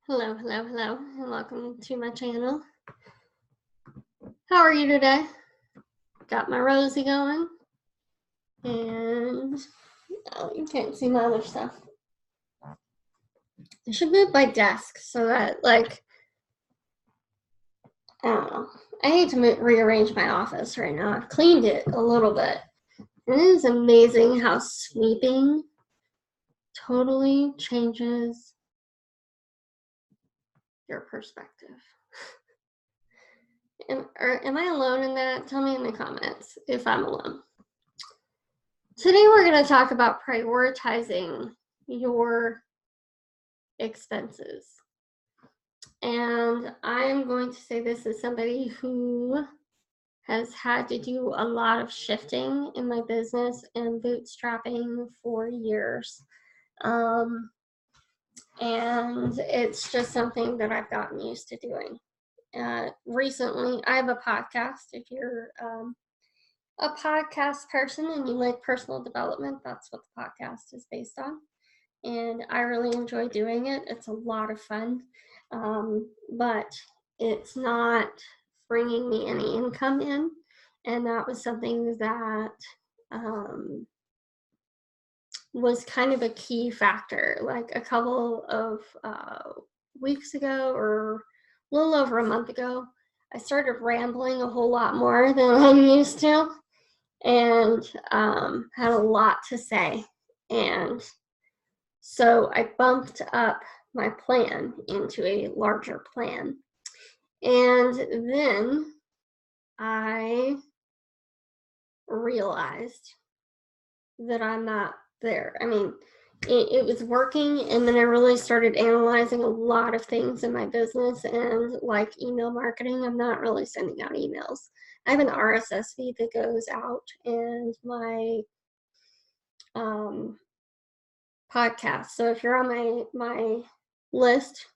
Hello, and welcome to my channel. How are you today? Got my Rosie going, and you can't see my other stuff. I should move my desk so that, I don't know. I need to rearrange my office right now. I've cleaned it a little bit. And it is amazing how sweeping totally changes your perspective. Am I alone in that? Tell me in the comments if I'm alone. Today we're going to talk about prioritizing your expenses. And I'm going to say this as somebody who has had to do a lot of shifting in my business and bootstrapping for years. And it's just something that I've gotten used to doing. Recently, I have a podcast. If you're a podcast person and you like personal development, that's what the podcast is based on. And I really enjoy doing it. It's a lot of fun, but it's not bringing me any income in. And that was something that was kind of a key factor. Like a couple of weeks ago, or a little over a month ago, I started rambling a whole lot more than I'm used to, and had a lot to say. And so I bumped up my plan into a larger plan. And then I realized that I'm not there. I mean, it was working, and then I really started analyzing a lot of things in my business, and like email marketing, I'm not really sending out emails. I have an RSS feed that goes out, and my podcast. So if you're on my list,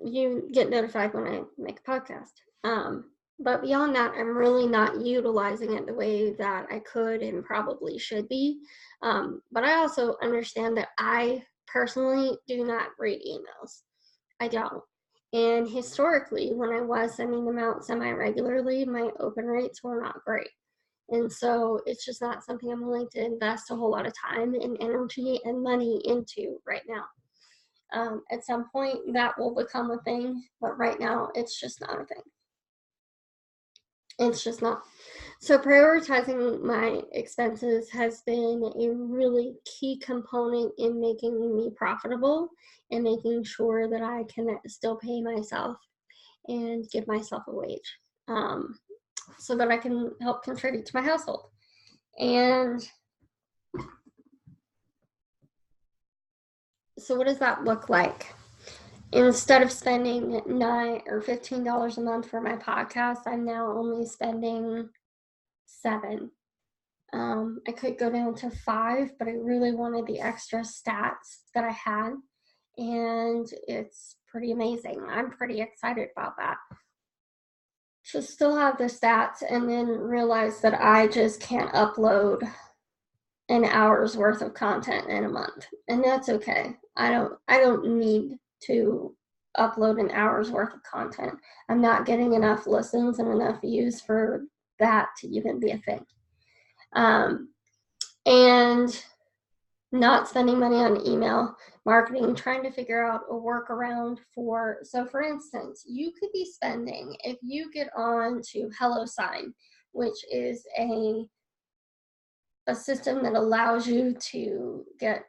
you get notified when I make a podcast. But beyond that, I'm really not utilizing it the way that I could and probably should be. But I also understand that I personally do not read emails. I don't. And historically, when I was sending them out semi-regularly, my open rates were not great. And so it's just not something I'm willing to invest a whole lot of time and energy and money into right now. At some point that will become a thing, but right now it's just not a thing. It's just not. So prioritizing my expenses has been a really key component in making me profitable and making sure that I can still pay myself and give myself a wage, so that I can help contribute to my household. And so what does that look like? Instead of spending $9 or $15 a month for my podcast, I'm now only spending $7. I could go down to $5, but I really wanted the extra stats that I had, and it's pretty amazing. I'm pretty excited about that. To still have the stats and then realize that I just can't upload an hour's worth of content in a month, and that's okay. I don't need to upload an hour's worth of content. I'm not getting enough listens and enough views for that to even be a thing. And not spending money on email marketing, trying to figure out a workaround for, so for instance, you could be spending, if you get on to HelloSign, which is a system that allows you to get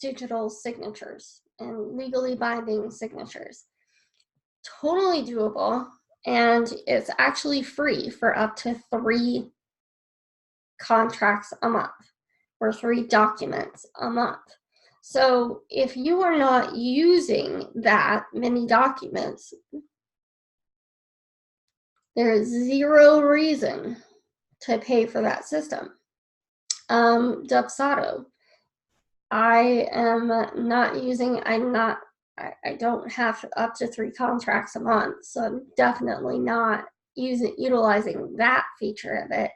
digital signatures and legally binding signatures. Totally doable, and it's actually free for up to 3 contracts a month or 3 documents a month. So if you are not using that many documents, there is zero reason to pay for that system. Dubsado, I am not using, I don't have up to 3 contracts a month, so I'm definitely not utilizing that feature of it.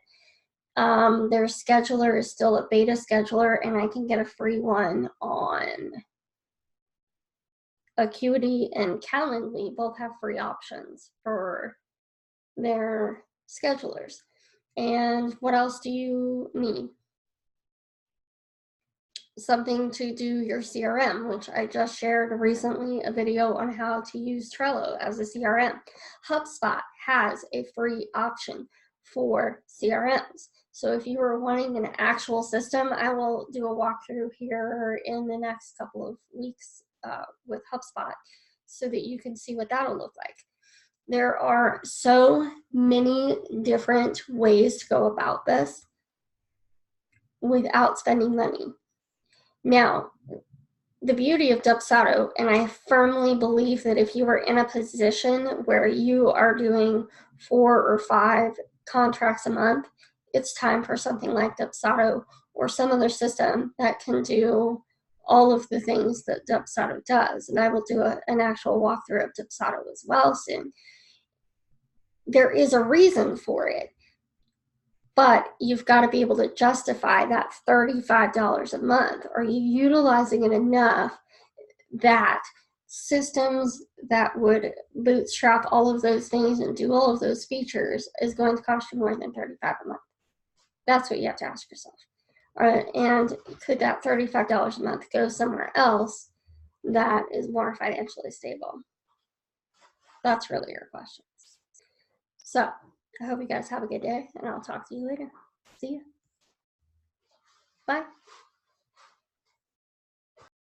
Their scheduler is still a beta scheduler, and I can get a free one on Acuity and Calendly both have free options for their schedulers. And what else do you need? Something to do your CRM, which I just shared recently a video on how to use Trello as a CRM. HubSpot has a free option for CRMs. So if you are wanting an actual system, I will do a walkthrough here in the next couple of weeks with HubSpot so that you can see what that'll look like. There are so many different ways to go about this without spending money. Now, the beauty of Dubsado, and I firmly believe that if you are in a position where you are doing 4 or 5 contracts a month, it's time for something like Dubsado or some other system that can do all of the things that Dubsado does. And I will do an actual walkthrough of Dubsado as well soon. There is a reason for it, but you've got to be able to justify that $35 a month. Are you utilizing it enough that systems that would bootstrap all of those things and do all of those features is going to cost you more than $35 a month? That's what you have to ask yourself. And could that $35 a month go somewhere else that is more financially stable? That's really your questions. So I hope you guys have a good day, and I'll talk to you later. See you. Bye.